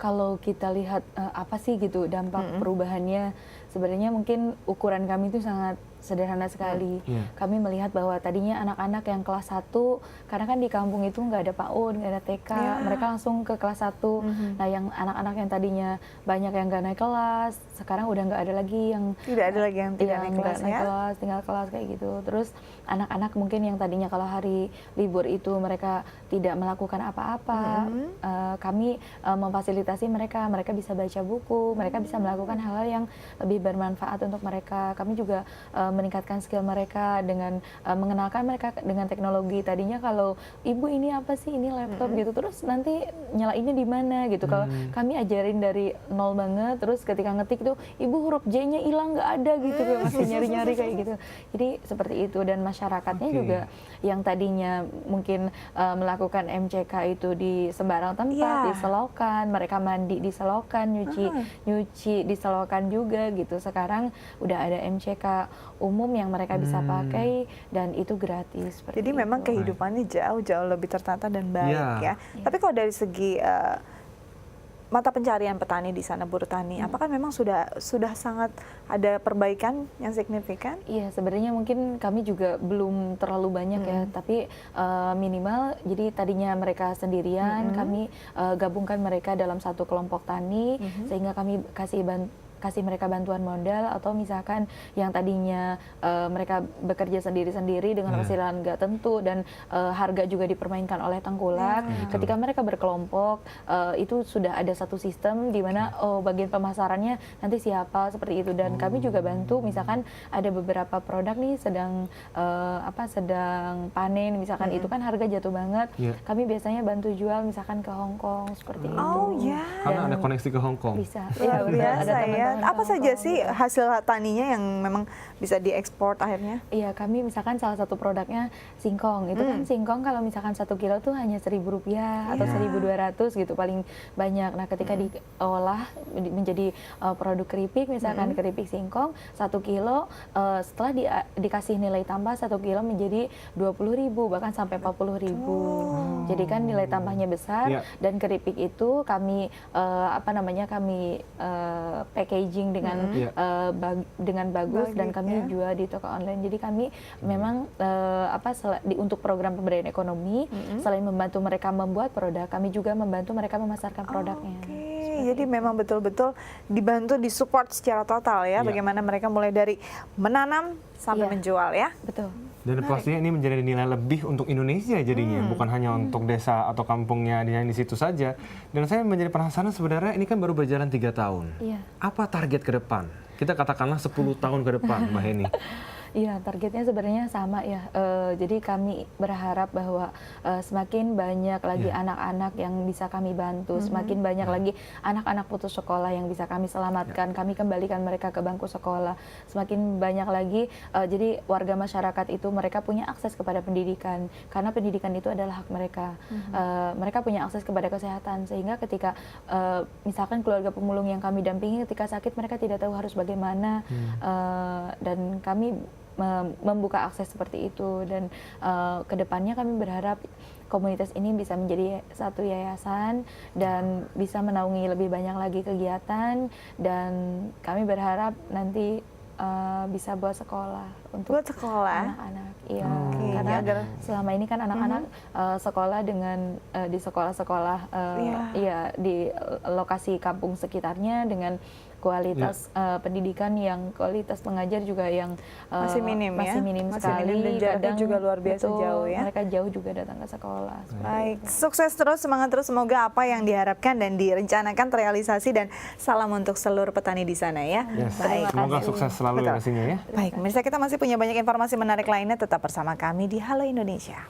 kalau kita lihat apa sih gitu dampak perubahannya, sebenarnya mungkin ukuran kami itu sangat sederhana sekali. Kami melihat bahwa tadinya anak-anak yang kelas 1, karena kan di kampung itu nggak ada PAUD, nggak ada TK, mereka langsung ke kelas 1. Nah, yang anak-anak yang tadinya banyak yang nggak naik kelas, sekarang udah nggak ada lagi yang tidak naik kelas, naik kelas, tinggal kelas kayak gitu. Terus anak-anak mungkin yang tadinya kalau hari libur itu mereka tidak melakukan apa-apa, kami memfasilitasi mereka bisa baca buku, mereka bisa melakukan hal-hal yang lebih bermanfaat untuk mereka. Kami juga meningkatkan skill mereka dengan mengenalkan mereka dengan teknologi. Tadinya kalau ibu ini apa sih, ini laptop gitu, terus nanti nyalainnya di mana gitu. Kalau kami ajarin dari nol banget, terus ketika ngetik tuh ibu huruf J-nya hilang nggak ada gitu, masih nyari-nyari kayak gitu. Jadi seperti itu, dan masyarakatnya juga yang tadinya mungkin melakukan MCK itu di sembarang tempat, di selokan, mereka mandi di selokan, nyuci di selokan juga gitu. Sekarang udah ada MCK umum yang mereka bisa pakai dan itu gratis. Jadi memang kehidupannya jauh lebih tertata dan baik ya. Tapi kalau dari segi mata pencarian petani di sana, buruh tani, apakah memang sudah sangat ada perbaikan yang signifikan? Iya, sebenarnya mungkin kami juga belum terlalu banyak ya, tapi minimal jadi tadinya mereka sendirian, kami gabungkan mereka dalam satu kelompok tani, sehingga kami kasih mereka bantuan modal, atau misalkan yang tadinya mereka bekerja sendiri-sendiri dengan penghasilan nggak tentu dan harga juga dipermainkan oleh tengkulak. Ketika mereka berkelompok, itu sudah ada satu sistem di mana bagian pemasarannya nanti siapa, seperti itu. Dan kami juga bantu, misalkan ada beberapa produk nih sedang panen, misalkan itu kan harga jatuh banget. Kami biasanya bantu jual misalkan ke Hong Kong, seperti itu. Karena ada koneksi ke Hong Kong. Bisa. Luar biasa ada ya. Apa saja sih hasil taninya yang memang bisa diekspor akhirnya? Iya, kami misalkan salah satu produknya singkong. Itu kan singkong kalau misalkan 1 kilo tuh hanya Rp1.000 atau 1.200 gitu paling banyak. Nah, ketika diolah menjadi produk keripik, misalkan keripik singkong 1 kilo, setelah dikasih nilai tambah 1 kilo menjadi Rp20.000 bahkan sampai Rp40.000. Jadi kan nilai tambahnya besar, dan keripik itu kami kami packaging dengan bagus, dan kami jual di toko online. Jadi kami memang untuk program pemberdayaan ekonomi, selain membantu mereka membuat produk, kami juga membantu mereka memasarkan produknya. Jadi memang betul-betul dibantu, disupport secara total ya, bagaimana mereka mulai dari menanam sampai menjual ya. Betul. Dan pastinya ini menjadi nilai lebih untuk Indonesia jadinya, bukan hanya untuk desa atau kampungnya di situ saja. Dan saya menjadi penasaran, sebenarnya ini kan baru berjalan 3 tahun. Apa target ke depan? Kita katakanlah 10 tahun ke depan, Mbak Heni. Iya, targetnya sebenarnya sama ya. Jadi kami berharap bahwa semakin banyak lagi anak-anak yang bisa kami bantu, semakin banyak lagi anak-anak putus sekolah yang bisa kami selamatkan, kami kembalikan mereka ke bangku sekolah. Semakin banyak lagi, jadi warga masyarakat itu mereka punya akses kepada pendidikan, karena pendidikan itu adalah hak mereka. Mereka punya akses kepada kesehatan, sehingga ketika misalkan keluarga pemulung yang kami dampingi ketika sakit, mereka tidak tahu harus bagaimana, dan kami membuka akses seperti itu. Dan kedepannya kami berharap komunitas ini bisa menjadi satu yayasan dan bisa menaungi lebih banyak lagi kegiatan, dan kami berharap nanti bisa buat sekolah untuk anak-anak. Iya, karena selama ini kan anak-anak sekolah dengan di sekolah-sekolah di lokasi kampung sekitarnya dengan kualitas pendidikan yang kualitas pengajar juga yang masih minim sekali, dan jaraknya juga luar biasa jauh ya. Mereka jauh juga datang ke sekolah. Baik, sukses terus, semangat terus, semoga apa yang diharapkan dan direncanakan terrealisasi, dan salam untuk seluruh petani di sana ya. Baik, semoga sukses selalu di sini ya. Baik, pemirsa, kita masih punya banyak informasi menarik lainnya, tetap bersama kami di Halo Indonesia.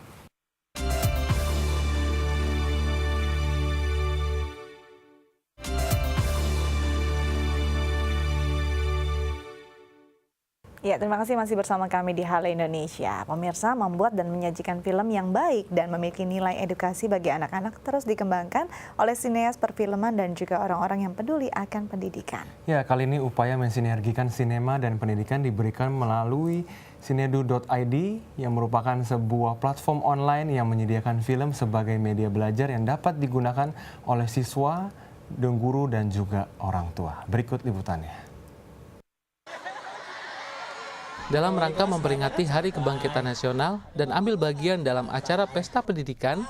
Ya, terima kasih masih bersama kami di Halo Indonesia. Pemirsa, membuat dan menyajikan film yang baik dan memiliki nilai edukasi bagi anak-anak terus dikembangkan oleh sineas perfilman dan juga orang-orang yang peduli akan pendidikan. Ya, kali ini upaya mensinergikan sinema dan pendidikan diberikan melalui sinedu.id yang merupakan sebuah platform online yang menyediakan film sebagai media belajar yang dapat digunakan oleh siswa, guru, dan juga orang tua. Berikut liputannya. Dalam rangka memperingati Hari Kebangkitan Nasional dan ambil bagian dalam acara Pesta Pendidikan,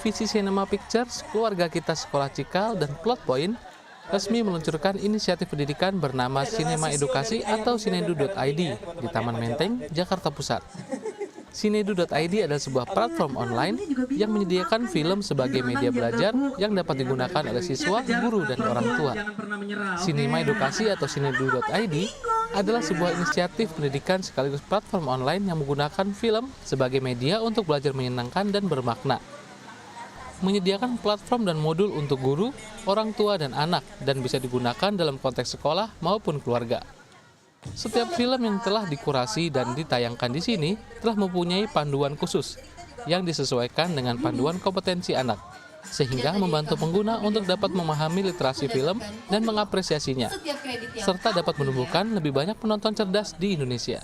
Visi Cinema Pictures, Keluarga Kita Sekolah Cikal, dan Plot Point resmi meluncurkan inisiatif pendidikan bernama Sinema Edukasi atau Sinedu.id di Taman Menteng, Jakarta Pusat. Sinedu.id adalah sebuah platform online yang menyediakan film sebagai media belajar yang dapat digunakan oleh siswa, guru, dan orang tua. Sinema Edukasi atau Sinedu.id adalah sebuah inisiatif pendidikan sekaligus platform online yang menggunakan film sebagai media untuk belajar menyenangkan dan bermakna. Menyediakan platform dan modul untuk guru, orang tua, dan anak, dan bisa digunakan dalam konteks sekolah maupun keluarga. Setiap film yang telah dikurasi dan ditayangkan di sini telah mempunyai panduan khusus yang disesuaikan dengan panduan kompetensi anak, sehingga membantu pengguna untuk dapat memahami literasi film dan mengapresiasinya, serta dapat menumbuhkan lebih banyak penonton cerdas di Indonesia.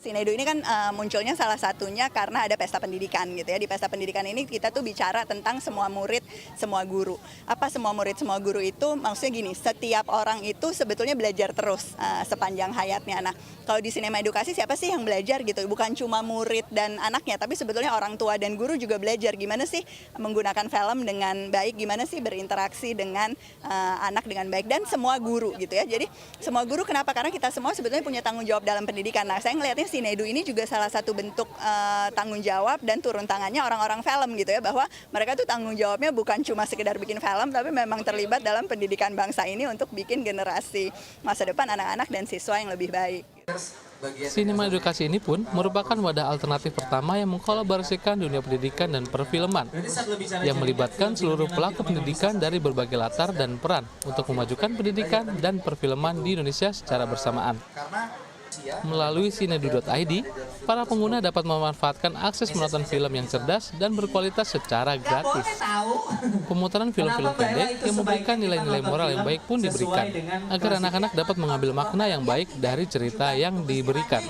Sinedu ini kan munculnya salah satunya karena ada pesta pendidikan gitu ya. Di pesta pendidikan ini kita tuh bicara tentang semua murid, semua guru. Apa semua murid, semua guru itu maksudnya gini, setiap orang itu sebetulnya belajar terus sepanjang hayatnya. Nah, kalau di Sinema Edukasi siapa sih yang belajar gitu? Bukan cuma murid dan anaknya, tapi sebetulnya orang tua dan guru juga belajar gimana sih menggunakan film dengan baik, gimana sih berinteraksi dengan anak dengan baik, dan semua guru gitu ya. Jadi semua guru kenapa? Karena kita semua sebetulnya punya tanggung jawab dalam pendidikan. Nah, saya ngelihatnya Sinedu ini juga salah satu bentuk tanggung jawab dan turun tangannya orang-orang film gitu ya, bahwa mereka tuh tanggung jawabnya bukan cuma sekedar bikin film, tapi memang terlibat dalam pendidikan bangsa ini untuk bikin generasi masa depan anak-anak dan siswa yang lebih baik. Sinema Edukasi ini pun merupakan wadah alternatif pertama yang mengkolaborasikan dunia pendidikan dan perfilman, yang melibatkan seluruh pelaku pendidikan dari berbagai latar dan peran untuk memajukan pendidikan dan perfilman di Indonesia secara bersamaan. Melalui Sinedu.id, para pengguna dapat memanfaatkan akses menonton film yang cerdas dan berkualitas secara gratis. Pemutaran film-film pendek yang memberikan nilai-nilai moral yang baik pun diberikan, agar anak-anak dapat mengambil makna yang baik dari cerita yang diberikan.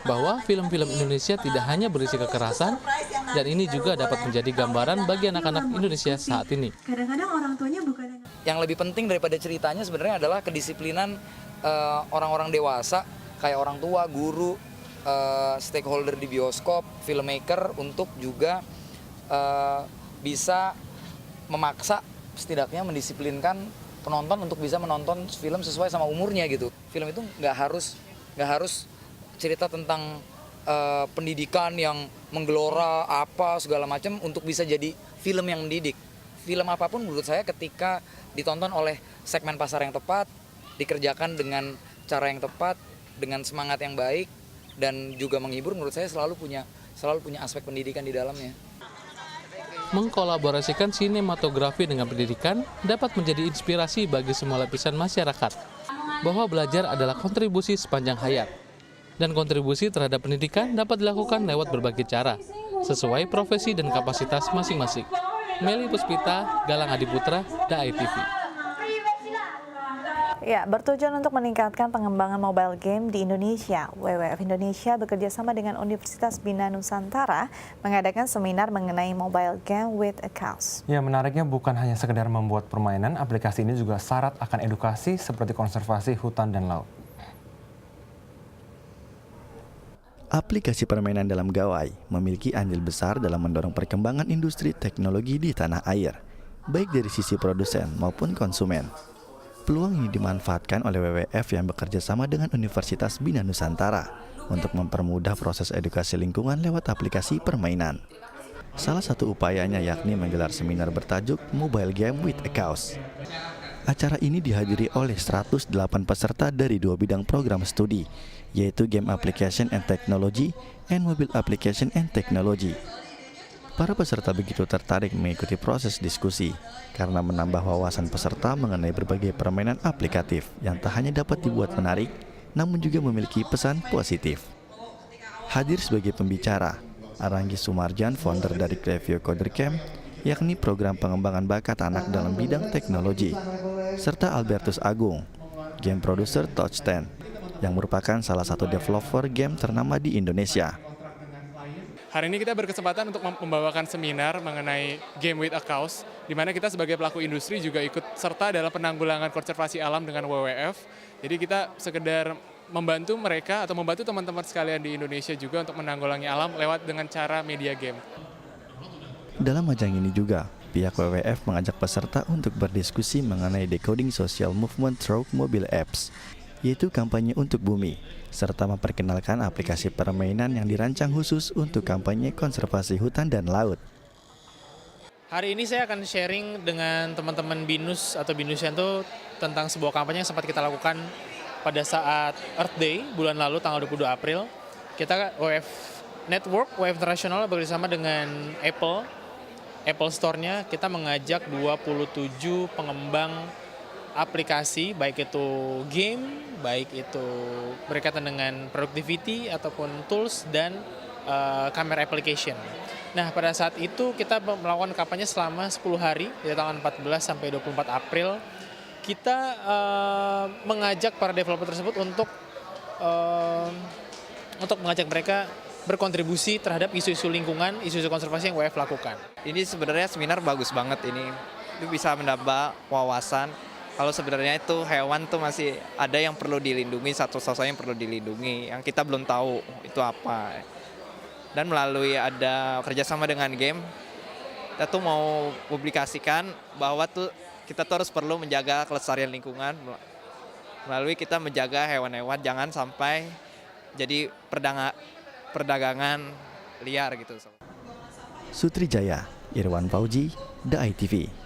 Bahwa film-film Indonesia tidak hanya berisi kekerasan, dan ini juga dapat menjadi gambaran bagi anak-anak Indonesia saat ini. Kadang-kadang orang tuanya bukan yang lebih penting daripada ceritanya sebenarnya adalah kedisiplinan orang-orang dewasa, kayak orang tua, guru, stakeholder di bioskop, filmmaker untuk juga bisa memaksa, setidaknya mendisiplinkan penonton untuk bisa menonton film sesuai sama umurnya gitu. Film itu nggak harus cerita tentang pendidikan yang menggelora apa segala macam untuk bisa jadi film yang mendidik. Film apapun menurut saya ketika ditonton oleh segmen pasar yang tepat, dikerjakan dengan cara yang tepat, dengan semangat yang baik dan juga menghibur, menurut saya selalu punya aspek pendidikan di dalamnya. Mengkolaborasikan sinematografi dengan pendidikan dapat menjadi inspirasi bagi semua lapisan masyarakat, bahwa belajar adalah kontribusi sepanjang hayat, dan kontribusi terhadap pendidikan dapat dilakukan lewat berbagai cara, sesuai profesi dan kapasitas masing-masing. Meli Puspita, Galang Adiputra, DAI TV. Ya, bertujuan untuk meningkatkan pengembangan mobile game di Indonesia, WWF Indonesia bekerja sama dengan Universitas Bina Nusantara mengadakan seminar mengenai mobile game with a cause. Ya, menariknya bukan hanya sekedar membuat permainan, aplikasi ini juga syarat akan edukasi seperti konservasi hutan dan laut. Aplikasi permainan dalam gawai memiliki andil besar dalam mendorong perkembangan industri teknologi di tanah air, baik dari sisi produsen maupun konsumen. Peluang ini dimanfaatkan oleh WWF yang bekerja sama dengan Universitas Bina Nusantara untuk mempermudah proses edukasi lingkungan lewat aplikasi permainan. Salah satu upayanya yakni menggelar seminar bertajuk Mobile Game with a Cause. Acara ini dihadiri oleh 108 peserta dari 2 bidang program studi, yaitu Game Application and Technology and Mobile Application and Technology. Para peserta begitu tertarik mengikuti proses diskusi karena menambah wawasan peserta mengenai berbagai permainan aplikatif yang tak hanya dapat dibuat menarik, namun juga memiliki pesan positif. Hadir sebagai pembicara, Aranggi Sumarjan, founder dari Clevio Coder Camp, yakni program pengembangan bakat anak dalam bidang teknologi, serta Albertus Agung, game producer Touch 10, yang merupakan salah satu developer game ternama di Indonesia. Hari ini kita berkesempatan untuk membawakan seminar mengenai Game with a Cause, di mana kita sebagai pelaku industri juga ikut serta dalam penanggulangan konservasi alam dengan WWF. Jadi kita sekedar membantu mereka atau membantu teman-teman sekalian di Indonesia juga untuk menanggulangi alam lewat dengan cara media game. Dalam ajang ini juga, pihak WWF mengajak peserta untuk berdiskusi mengenai decoding social movement through mobile apps, yaitu kampanye untuk bumi, serta memperkenalkan aplikasi permainan yang dirancang khusus untuk kampanye konservasi hutan dan laut. Hari ini saya akan sharing dengan teman-teman BINUS atau BINUSianto tentang sebuah kampanye yang sempat kita lakukan pada saat Earth Day bulan lalu tanggal 22 April. Kita WWF Network, WWF Internasional bekerjasama dengan Apple Store-nya, kita mengajak 27 pengembang aplikasi, baik itu game, baik itu berkaitan dengan productivity ataupun tools dan camera application. Nah, pada saat itu kita melakukan kampanye selama 10 hari dari tanggal 14 sampai 24 April. Kita mengajak para developer tersebut untuk mengajak mereka berkontribusi terhadap isu-isu lingkungan, isu-isu konservasi yang WWF lakukan. Ini sebenarnya seminar bagus banget ini. Itu bisa menambah wawasan. Kalau sebenarnya itu hewan tuh masih ada yang perlu dilindungi, satwa-satwa yang perlu dilindungi, yang kita belum tahu itu apa. Dan melalui ada kerjasama dengan game, kita tuh mau publikasikan bahwa tuh kita tuh harus perlu menjaga kelestarian lingkungan melalui kita menjaga hewan-hewan jangan sampai jadi perdagangan liar gitu. Sutrijaya, Irwan Fauji, The ITV.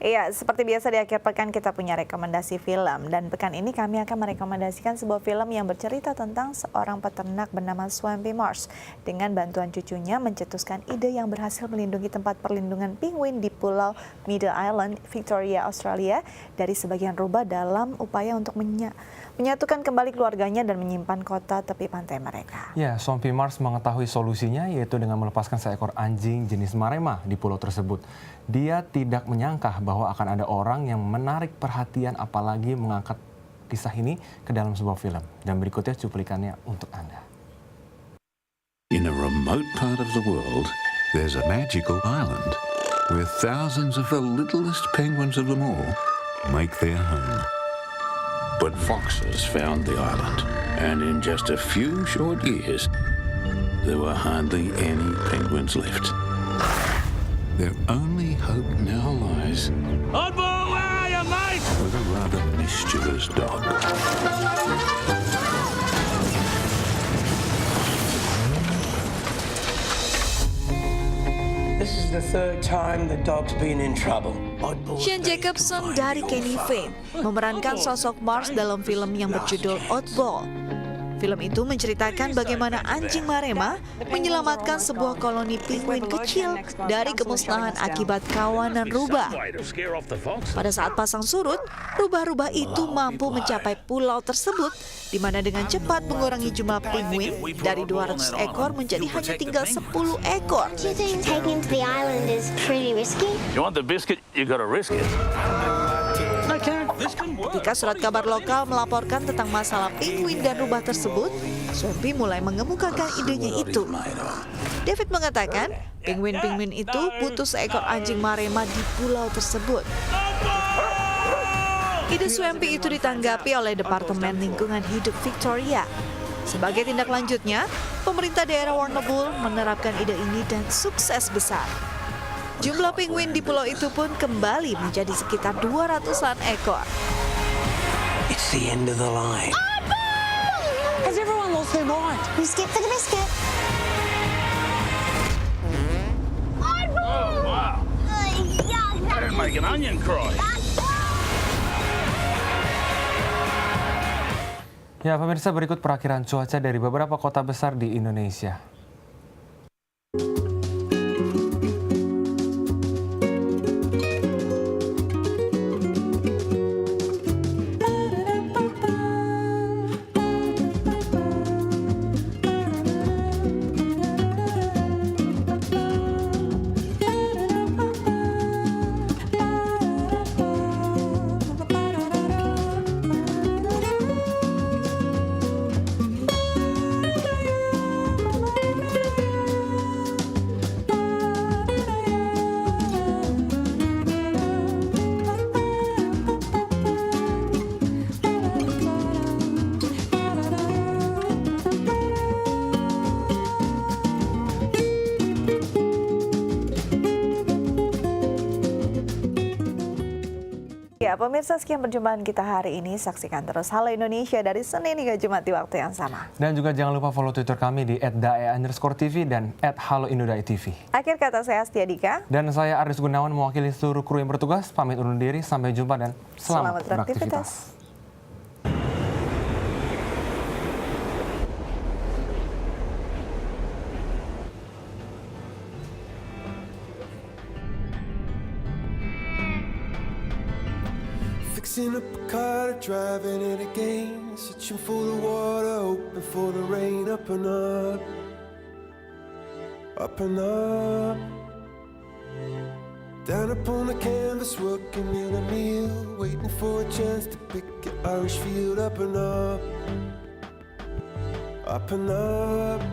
Iya, seperti biasa di akhir pekan kita punya rekomendasi film. Dan pekan ini kami akan merekomendasikan sebuah film yang bercerita tentang seorang peternak bernama Swampy Marsh. Dengan bantuan cucunya mencetuskan ide yang berhasil melindungi tempat perlindungan penguin di Pulau Middle Island, Victoria, Australia dari sebagian rubah dalam upaya untuk menyatukan kembali keluarganya dan menyimpan kota tepi pantai mereka. Ya, Swampy Marsh mengetahui solusinya yaitu dengan melepaskan seekor anjing jenis marema di pulau tersebut. Dia tidak menyangka bahwa akan ada orang yang menarik perhatian apalagi mengangkat kisah ini ke dalam sebuah film. Dan berikutnya cuplikannya untuk Anda. In a remote part of the world, there's a magical island where thousands of the littlest penguins of them all make their home. But foxes found the island, and in just a few short years, there were hardly any penguins left. Their only hope now lies Oddball, where are you, mate? with a rather mischievous dog. This is the third time the dog's been in trouble. Sean Jacobson dari Kenny Fane memerankan sosok Marsh dalam film yang berjudul Oddball. Film itu menceritakan bagaimana anjing marema menyelamatkan sebuah koloni penguin kecil dari kemusnahan akibat kawanan rubah. Pada saat pasang surut, rubah-rubah itu mampu mencapai pulau tersebut, di mana dengan cepat mengurangi jumlah penguin dari 200 ekor menjadi hanya tinggal 10 ekor. You want the biscuit? You gotta risk it. Ketika surat kabar lokal melaporkan tentang masalah penguin dan rubah tersebut, Swampy mulai mengemukakan idenya itu. David mengatakan, penguin-penguin itu butuh seekor anjing marema di pulau tersebut. Ide Swampy itu ditanggapi oleh Departemen Lingkungan Hidup Victoria. Sebagai tindak lanjutnya, pemerintah daerah Warrnambool menerapkan ide ini dan sukses besar. Jumlah penguin di pulau itu pun kembali menjadi sekitar 200-an ekor. It's the end of the line. Has everyone lost their mind? Biscuit for the biscuit. Oh, wow. That didn't make an onion cry. Ya, pemirsa, berikut perakiraan cuaca dari beberapa kota besar di Indonesia. Ya, pemirsa, sekian perjumpaan kita hari ini. Saksikan terus Halo Indonesia dari Senin hingga Jumat di waktu yang sama. Dan juga jangan lupa follow Twitter kami di @dae_tv dan @haloindodae_tv. Akhir kata saya Astia Dika. Dan saya Aris Gunawan mewakili seluruh kru yang bertugas. Pamit undur diri, sampai jumpa dan selamat beraktivitas. Fixing up a car, driving it again, searching for the water, hoping for the rain. Up and up, up and up. Down upon the canvas, working in a meal, waiting for a chance to pick an Irish field. Up and up, up and up.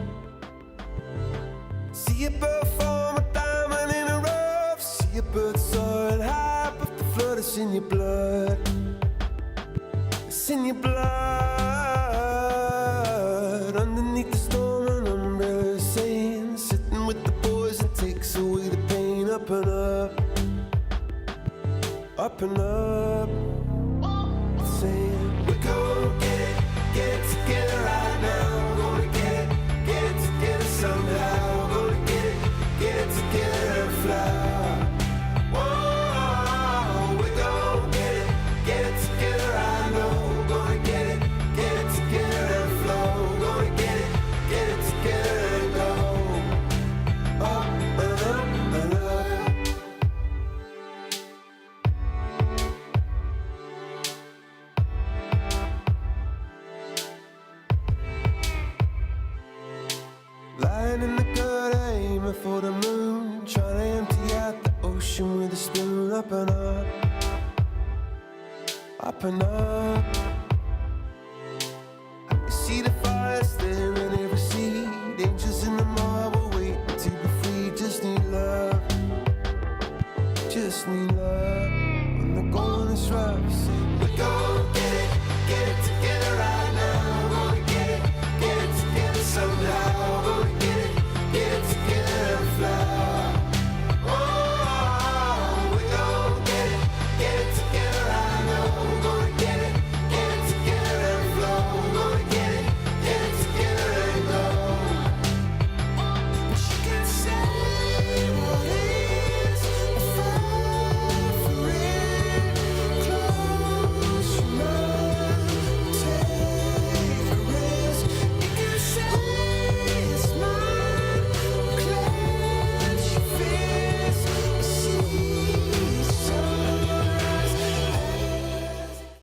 See a bird form a diamond in a rough, see a bird soaring high, but the flood is in your blood. It's in your blood. Underneath the storm, an umbrella is saying, sitting with the boys and takes away the pain. Up and up, up and up. Saying, we're gonna get it together right now. We're gonna get it together somehow. We're gonna get it together and fly. Lying in the gutter, aiming for the moon, trying to empty out the ocean with a spoon. Up and up, up and up.